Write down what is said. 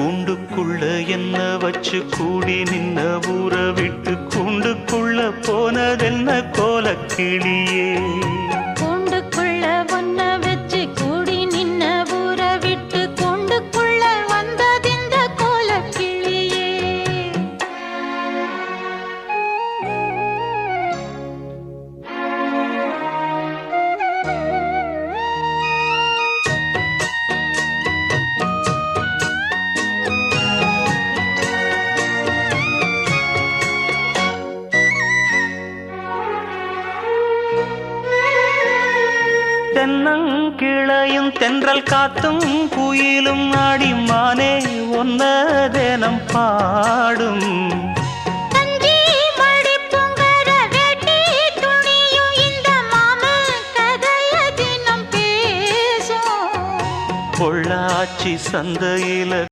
கூண்டுக்குள்ள என்ன வச்சு கூடி நின்ன ஊற விட்டு கூண்டுக்குள்ள போனதென்ன கோலக்கிளியே. கூண்டுக்குள்ள ஒன்ன வச்சு கூடி நின்ன ஊற விட்டு கூண்டுக்குள்ள வந்ததிந்த கோலக்கிளியே. தென்னங்கிளையும் தென்றல் காத்தும் குயிலும் ஆடிமானே ஒன்னதேனம் பாடும். தஞ்சி மடி பொங்கர வேட்டி துணியும் இந்த மாம கதைய தினம் பேசும். பொள்ளாச்சி சந்தையில